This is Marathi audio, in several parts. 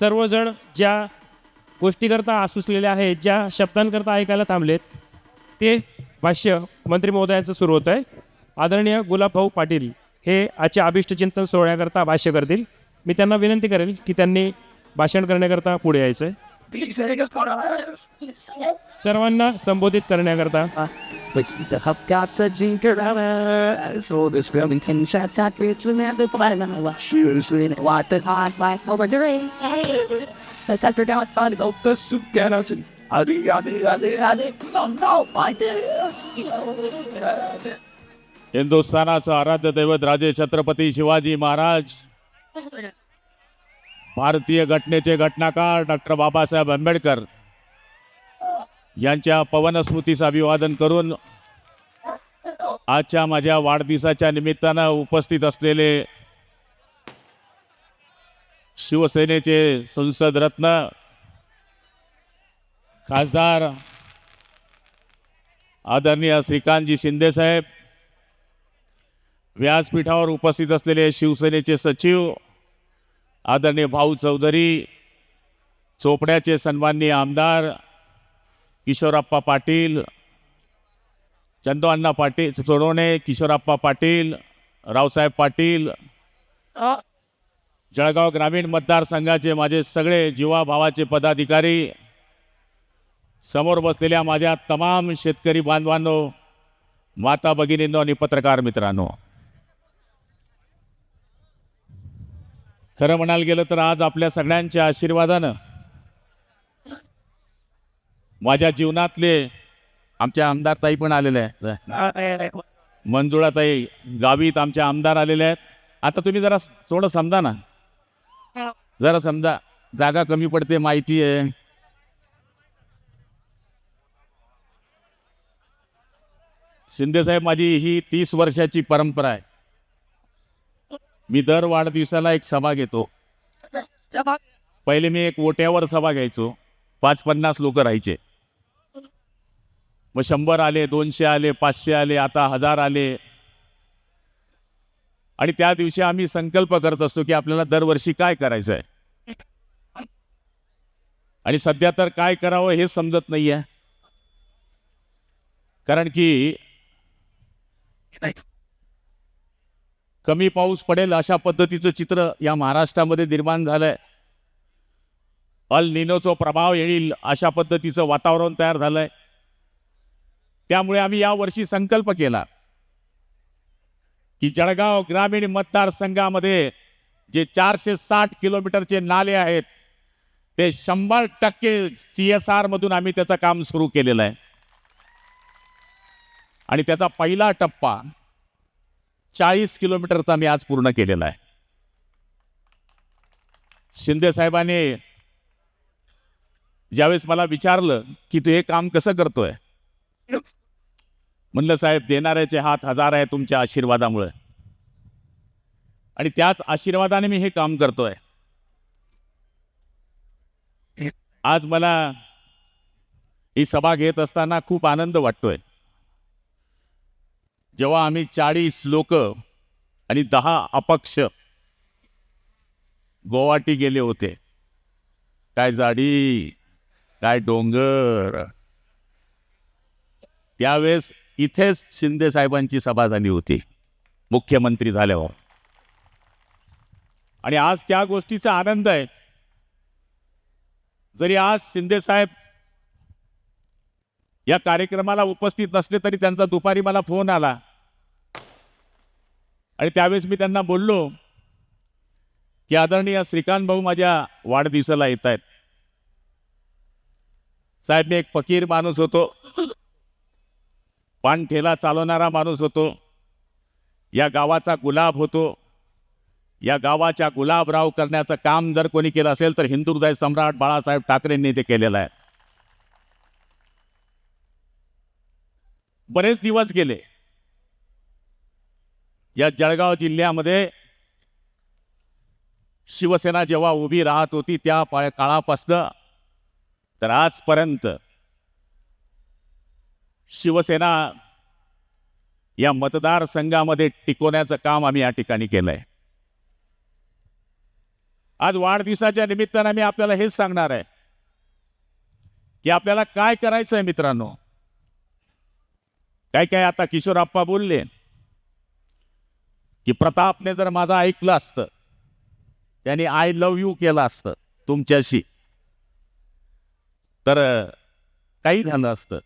सर्वजण ज्या गोष्टीकरता आसुसलेले आहेत, ज्या शब्दांकरता ऐकायला थांबलेत, ते भाष्य मंत्री महोदयांचं सुरू होतं आहे. आदरणीय गुलाबभाऊ पाटील हे आजच्या अभिष्टचिंतन सोहळ्याकरता भाष्य करतील. मी त्यांना विनंती करेल की त्यांनी भाषण करण्याकरता पुढे यायचं आहे. सर्वांना संबोधित करण्याकरता. The hubcaps are jinker so this girl in 10 shots at me to never find a shoes in what the hot like over the rain. Let's after down fun about the soup get us and adi no my dear. हिंदुस्थानाचं आराध्य दैवत राजे छत्रपती शिवाजी महाराज, भारतीय घटनेचे घटनाकार डॉक्टर बाबासाहेब आंबेडकर यांच्या पवन स्मृतीस अभिवादन करून आजच्या माझ्या वाढदिवसाच्या निमित्तानं उपस्थित असलेले शिवसेनेचे संसद रत्न खासदार आदरणीय श्रीकांतजी शिंदे साहेब, व्यासपीठावर उपस्थित असलेले शिवसेनेचे सचिव आदरणीय भाऊ चौधरी, चोपड्याचे सन्माननीय आमदार किशोरप्पा पाटील, चंदोअण्णा पाटील सोनवणे, किशोरप्पा पाटील, रावसाहेब पाटील, जळगाव ग्रामीण मतदारसंघाचे माझे सगळे जीवाभावाचे पदाधिकारी, समोर बसलेल्या माझ्या तमाम शेतकरी बांधवांनो, माता भगिनींनो आणि पत्रकार मित्रांनो, खरं म्हणायला गेलं तर आज आपल्या सगळ्यांच्या आशीर्वादानं माझ्या जीवनातले आमच्या आमदार ताई पण आलेले आहेत. मंजुळाताई गावीत आमच्या आमदार आलेले आहेत. आता तुम्ही जरा थोडं समजा ना, जरा समजा, जागा कमी पडते माहिती आहे. शिंदे साहेब, माझी ही 30 वर्षाची परंपरा आहे. मी दर वाढदिवसाला एक सभा घेतो. पहिले मी एक ओट्यावर सभा घ्यायचो, 550 लोक राहायचे. मग 100 आले, 200 आले, 500 आले, आता 1000 आले. आणि त्या दिवशी आम्ही संकल्प करत असतो की आपल्याला दरवर्षी काय करायचं आहे. आणि सध्या तर काय करावं हे समजत नाहीये, कारण की कमी पाऊस पडेल अशा पद्धतीचं चित्र या महाराष्ट्रामध्ये निर्माण झालंय. अल निनोचा प्रभाव येईल अशा पद्धतीचं वातावरण तयार झालंय. त्यामुळे आम्ही या वर्षी संकल्प केला की जळगाव ग्रामीण मतदारसंघामध्ये जे 460 किलोमीटरचे नाले आहेत ते 100% CSR मधून आम्ही त्याचं काम सुरू केलेलं आहे. आणि त्याचा पहिला टप्पा 40 किलोमीटरचा मी आज पूर्ण केलेला आहे. शिंदे साहेबांनी ज्यावेळेस मला विचारलं की तू हे काम कसं करतोय, म्हणलं साहेब, देणाऱ्याचे हात 1000 आहे तुमच्या आशीर्वादामुळे, आणि त्याच आशीर्वादाने मी हे काम करतोय. आज मला ही सभा घेत असताना खूप आनंद वाटतोय. जेव्हा आम्ही 40 लोक आणि 10 अपक्ष गोवाटी गेले होते, काय झाडी, काय डोंगर, त्यावेळेस इथेच शिंदे साहेबांची सभा झाली होती मुख्यमंत्री झाल्यावर. आणि आज त्या गोष्टीचा आनंद आहे. जरी आज शिंदे साहेब या कार्यक्रमाला उपस्थित नसले तरी त्यांचा दुपारी मला फोन आला आणि त्यावेळेस मी त्यांना बोललो की आदरणीय श्रीकांत भाऊ माझ्या वाढदिवसाला येत आहेत. साहेब, मी एक फकीर माणूस होतो, पान ठेला चालवणारा माणूस होतो, या गावाचा गुलाब होतो. या गावाच्या गुलाबराव करण्याचं काम जर कोणी केलं असेल तर हिंदुहृदय सम्राट बाळासाहेब ठाकरेंनी ते केलेलं आहे. बरेच दिवस गेले. या जळगाव जिल्ह्यामध्ये शिवसेना जेव्हा उभी राहत होती त्या काळापासून तर आजपर्यंत शिवसेना या मतदारसंघामध्ये टिकवण्याचं काम आम्ही या ठिकाणी केलंय. आज वाढदिवसाच्या निमित्तानं मी आपल्याला हेच सांगणार आहे की आपल्याला काय करायचं आहे मित्रांनो. काय काय आता किशोरप्पा बोलले की प्रतापने जर माझं ऐकलं असतं, त्याने आय लव्ह यू केलं असतं तुमच्याशी, तर काही झालं असतं.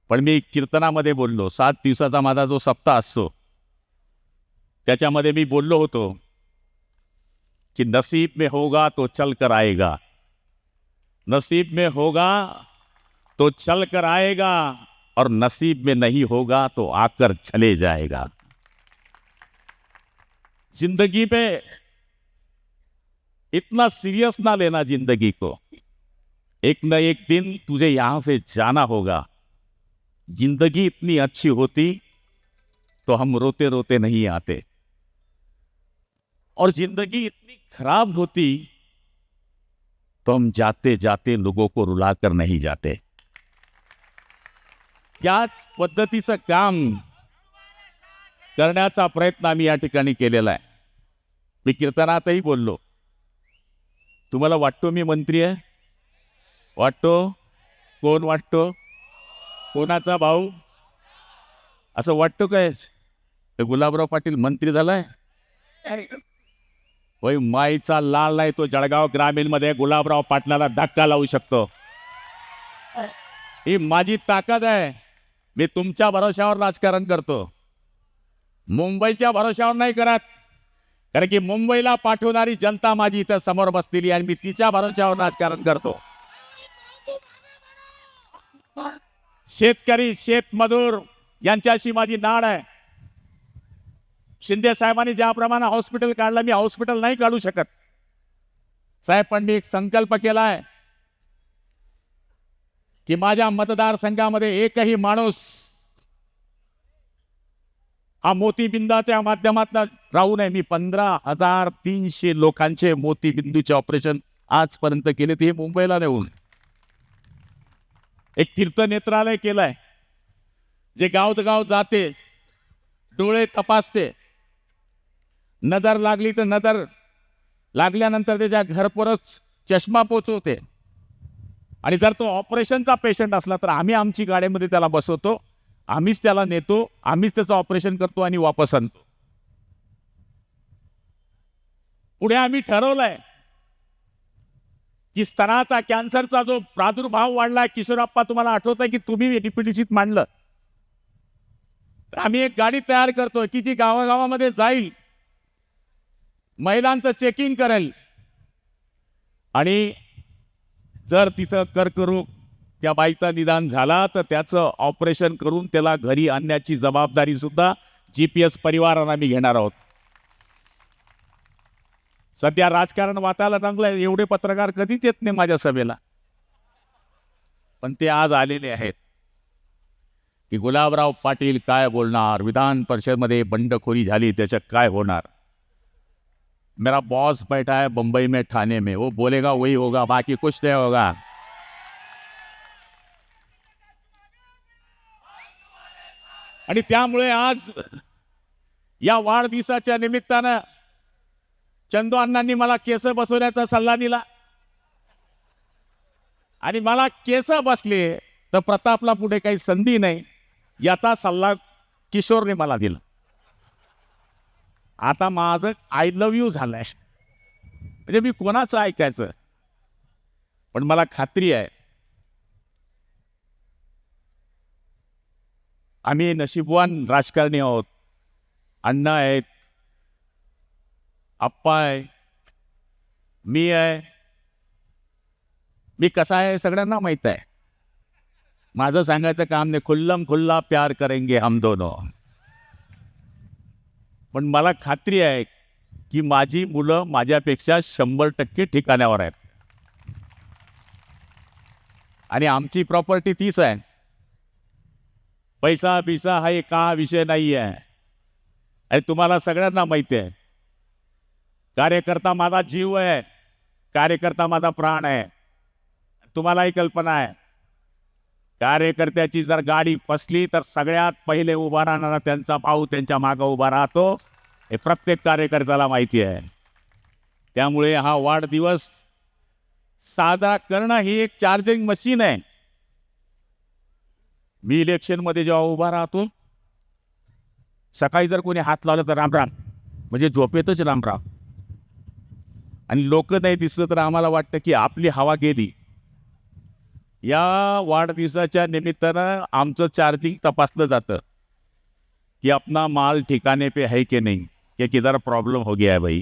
पण मी कीर्तनामध्ये बोललो, 7 दिवसाचा माझा जो सप्ताह असतो त्याच्यामध्ये मी बोललो होतो कि नसीब में होगा तो चल कर आएगा, नसीब में होगा तो चल कर आएगा, और नसीब में नहीं होगा तो आकर चले जाएगा. जिंदगी पे इतना सीरियस ना लेना जिंदगी को. एक न एक दिन तुझे यहां से जाना होगा. जिंदगी इतनी अच्छी होती तो हम रोते रोते नहीं आते, और जिंदगी इतनी खराब होती तो हम जाते जाते लोगों को रुलाकर नहीं जाते. याच पद्धतीचं काम करण्याचा प्रयत्न आम्ही या ठिकाणी केलेला आहे. मी कीर्तनातही बोललो, तुम्हाला वाटतो मी मंत्री आहे? वाटतो? कोण वाटतो? कोणाचा भाऊ? असं वाटतो काय गुलाबराव पाटील मंत्री झालाय? होय, माईचा लाल नाही तो जळगाव ग्रामीण मध्ये गुलाबराव पाटलाला धक्का लावू शकतो. ही माझी ताकद आहे. मी तुमच्या भरोश्यावर राजकारण करतो, मुंबईच्या भरोश्यावर नाही करत. कारण की मुंबईला पाठवणारी जनता माझी इथं समोर बसलेली आणि मी तिच्या भरोश्यावर राजकारण करतो. शेतकरी, शेतमजूर यांच्याशी माझी नाळ आहे. शिंदे साहेबांनी ज्याप्रमाणे हॉस्पिटल काढलं, मी हॉस्पिटल नाही काढू शकत साहेब, पण मी एक संकल्प केलाय की माझ्या मतदारसंघामध्ये एकही माणूस हा मोतीबिंदाच्या माध्यमातून राहू नये. मी 15,300 लोकांचे मोतीबिंदूचे ऑपरेशन आजपर्यंत केले, ते मुंबईला नेऊन. एक तीर्थनेत्रालय केलंय, जे गाव जाते, डोळे तपासते, नजर लागली तर नजर लागल्यानंतर त्याच्या घरपोरच चष्मा पोचवते. आणि जर तो ऑपरेशनचा पेशंट असला तर आम्ही आमची गाडीमध्ये त्याला बसवतो, आम्हीच त्याला नेतो, आम्हीच त्याचं ऑपरेशन करतो आणि वापस आणतो. पुढे आम्ही ठरवलंय की स्तनाचा कॅन्सरचा जो प्रादुर्भाव वाढलाय, किशोरप्पा तुम्हाला आठवत आहे की तुम्ही डीपीटीसीत मांडलं, तर आम्ही एक गाडी तयार करतोय की जी गावागावामध्ये जाईल, महिलांचं चेकिंग करेल, आणि जर तिथं कर्करोग त्या बाईचा निदान झाला तर त्याचं ऑपरेशन करून त्याला घरी आणण्याची जबाबदारी सुद्धा GPS परिवारांना मी घेणार आहोत. सध्या राजकारण वाटायला चांगलं आहे, एवढे पत्रकार कधीच येत नाही माझ्या सभेला, पण ते आज आलेले आहेत की गुलाबराव पाटील काय बोलणार, विधान परिषद मध्ये बंडखोरी झाली त्याचं काय होणार. मेरा बॉस बैठा है बंबई में, ठाणे में, वो बोलेगा वही होगा, बाकी कुछ नहीं होगा. आणि त्यामुळे आज या वाढदिवसाच्या निमित्तानं चंदू अण्णांनी मला केस बसवण्याचा सल्ला दिला, आणि मला केस बसले तर प्रतापला पुढे काही संधी नाही याचा सल्ला किशोरने मला दिला. आता माझं आय लव्ह यू झालंय, म्हणजे मी कोणाचं ऐकायचं. पण मला खात्री आहे आम्ही नशीबवान राजकारणी आहोत. अण्णा आहेत, आप्पा आहे, मी आहे. मी कसा आहे सगळ्यांना माहित आहे. माझं सांगायचं काम नाही, खुल्लम खुल्ला प्यार करेंगे हम दोनों. पण मला खात्री आहे की माझी मुलं माझ्यापेक्षा 100% ठिकाण्यावर आहेत, आणि आमची प्रॉपर्टी तीच आहे. पैसा बिसा हा एक का विषय नाही आहे, आणि तुम्हाला सगळ्यांना माहिती आहे. कार्यकर्ता माझा जीव आहे, कार्यकर्ता माझा प्राण आहे. तुम्हालाही कल्पना आहे, कार्यकर्त्याची जर गाडी फसली तर सगळ्यात पहिले उभा राहणारा त्यांचा भाऊ त्यांच्या मागे उभा राहतो, हे प्रत्येक कार्यकर्त्याला माहिती आहे. त्यामुळे हा वाढदिवस साजरा करणं ही एक चार्जिंग मशीन आहे. मी इलेक्शनमध्ये जेव्हा उभा राहतो, सकाळी जर कोणी हात लावला तर रामराम, म्हणजे झोपेतच रामराम. आणि लोक नाही दिसलं तर आम्हाला वाटतं की आपली हवा गेली. या वाढदिवसाच्या निमित्तानं आमचं चार्जिंग तपासलं जातं कि अपना माल ठिकाने पे है की नहीं, या किधर प्रॉब्लेम हो गया है भाई.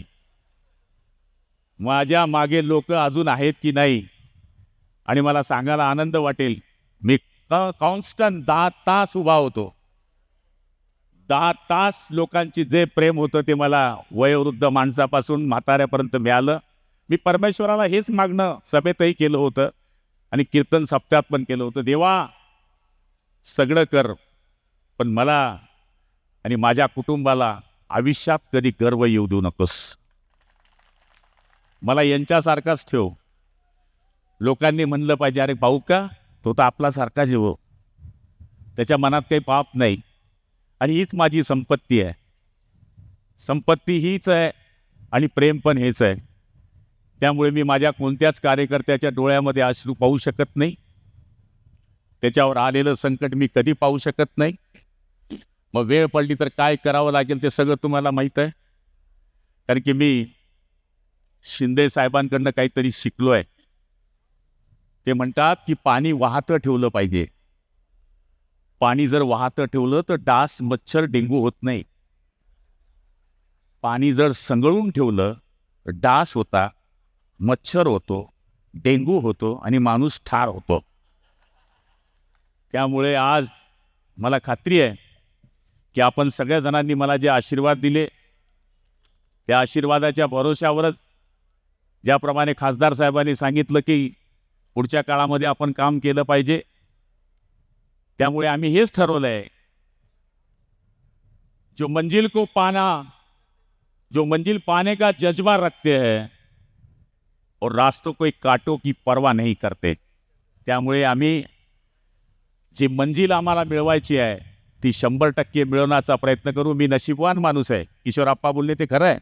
माझ्या मागे लोक अजून आहेत की नाही. आणि मला सांगायला आनंद वाटेल, मी कॉन्स्टंट 10 तास उभा होतो. 10 तास लोकांची जे प्रेम होतं ते मला वयोवृद्ध माणसापासून म्हाताऱ्यापर्यंत मिळालं. मी परमेश्वराला हेच मागणं सभेतही केलं होतं आणि कीर्तन सप्त्यात पण केलं होतं, देवा सगळं कर, पण मला आणि माझ्या कुटुंबाला आयुष्यात कधी गर्व येऊ देऊ नकोस. मला यांच्यासारखाच ठेव. लोकांनी म्हणलं पाहिजे, अरे भाऊ का, तो तर आपल्यासारखा जीव, त्याच्या मनात काही पाप नाही. आणि हीच माझी संपत्ती आहे. संपत्ती हीच आहे आणि प्रेम पण हेच आहे. त्यामुळे मी माझ्या कोणत्याच कार्यकर्त्याच्या डोळ्यामध्ये अश्रू पाहू शकत नाही. त्याच्यावर आलेलं संकट मी कधी पाहू शकत नाही. मग वेळ पडली तर काय करावं लागेल ते सगळं तुम्हाला माहीत आहे. कारण की मी शिंदे साहेबांकडनं काहीतरी शिकलो आहे. ते म्हणतात की पाणी वाहतं ठेवलं पाहिजे. पाणी जर वाहतं ठेवलं तर डास, मच्छर, डेंगू होत नाही. पाणी जर संगळून ठेवलं तर डास होता, मच्छर होतो, डेंगू होतो आणि माणूस ठार होतो. त्यामुळे आज मला खात्री आहे की आपण सगळ्या जणांनी मला जे आशीर्वाद दिले, त्या आशीर्वादाच्या भरोश्यावरच, ज्याप्रमाणे खासदार साहेबांनी सांगितलं की पुढच्या काळामध्ये आपण काम केलं पाहिजे, त्यामुळे आम्ही हेच ठरवलं आहे, जो मंजिल पाने का जज्बा रखते हैं और रास्तों को कांटों की परवा नहीं करते. त्यामुळे आम्ही जी मंजिल आम्हाला मिळवायची आहे ती 100% मिळवण्याचा प्रयत्न करू. मी नशीबवान माणूस आहे. किशोरप्पा बोलले ते खरं आहे.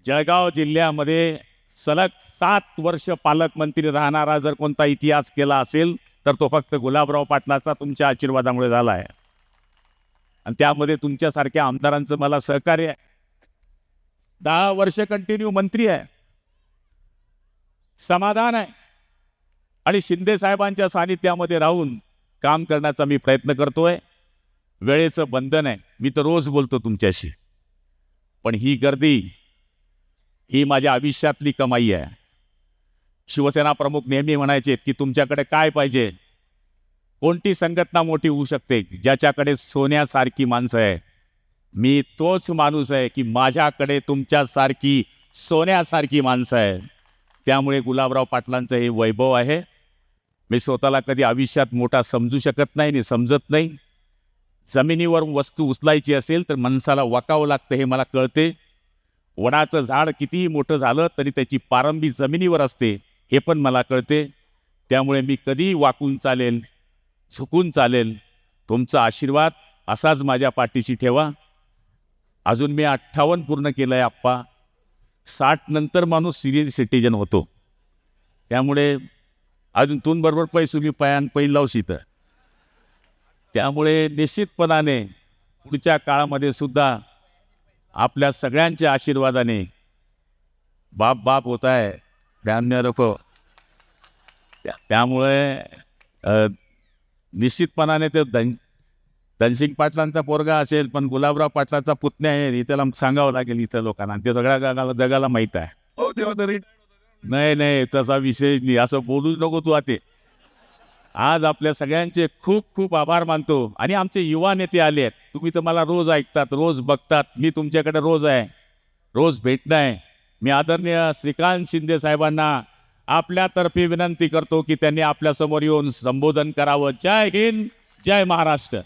जळगाव जिल्ह्यामध्ये सलग 7 वर्ष पालकमंत्री राहणारा जर कोणता इतिहास केला असेल तर तो फक्त गुलाबराव पाटलाचा तुमच्या आशीर्वादामुळे झाला आहे. आणि त्यामध्ये तुमच्यासारख्या आमदारांचं मला सहकार्य आहे. 10 वर्ष कंटिन्यू मंत्री आहे. समाधान आहे. आणि शिंदे साहेबांच्या सानिध्यामध्ये राहून काम करण्याचा मी प्रयत्न करतोय. वेळेचं बंधन आहे. मी तर रोज बोलतो तुमच्याशी, पण ही गर्दी ही माझ्या आयुष्यातली कमाई आहे. शिवसेना प्रमुख नेहमी म्हणायचे की तुमच्याकडे काय पाहिजे, कोणती संघटना मोठी होऊ शकते, ज्याच्याकडे सोन्यासारखी माणसं आहे. मी तोच माणूस आहे की माझ्याकडे तुमच्यासारखी सोन्यासारखी माणसं आहे. त्यामुळे गुलाबराव पाटलांचं हे वैभव आहे. मी स्वतःला कधी आयुष्यात मोठा समजू शकत नाही आणि समजत नाही. जमिनीवर वस्तू उचलायची असेल तर माणसाला वाकावं लागतं हे मला कळते. वडाचं झाड कितीही मोठं झालं तरी त्याची पारंबी जमिनीवर असते हे पण मला कळते. त्यामुळे मी कधीही वाकून चालेल, झुकून चालेल. तुमचा आशीर्वाद असाच माझ्या पाठीशी ठेवा. अजून मी 58 पूर्ण केलं आहे आप्पा. 60 नंतर माणूस सिनियर सिटीजन होतो. त्यामुळे अजून तून बरोबर पैसे मी पैल लावशीत. त्यामुळे निश्चितपणाने पुढच्या काळामध्ये सुद्धा आपल्या सगळ्यांच्या आशीर्वादाने बाप बाप होत आहे त्यामुळे निश्चितपणाने ते धनसिंग पाटलांचा पोरगा असेल पण गुलाबराव पाटलांचा पुतण्या आहे हे त्याला सांगावं लागेल इथं लोकांना. ते सगळ्या जगाला माहीत आहे. नाही तसा विषय नाही. असं बोलूच नको तू आता. आज आपल्या सगळ्यांचे खूप खूप आभार मानतो. आणि आमचे युवा नेते आले आहेत. तुम्ही तर मला रोज ऐकतात, रोज बघतात. मी तुमच्याकडे रोज आहे, रोज भेटणं आहे. मी आदरणीय श्रीकांत शिंदे साहेबांना आपल्यातर्फे विनंती करतो की त्यांनी आपल्यासमोर येऊन संबोधन करावं. जय हिंद, जय महाराष्ट्र.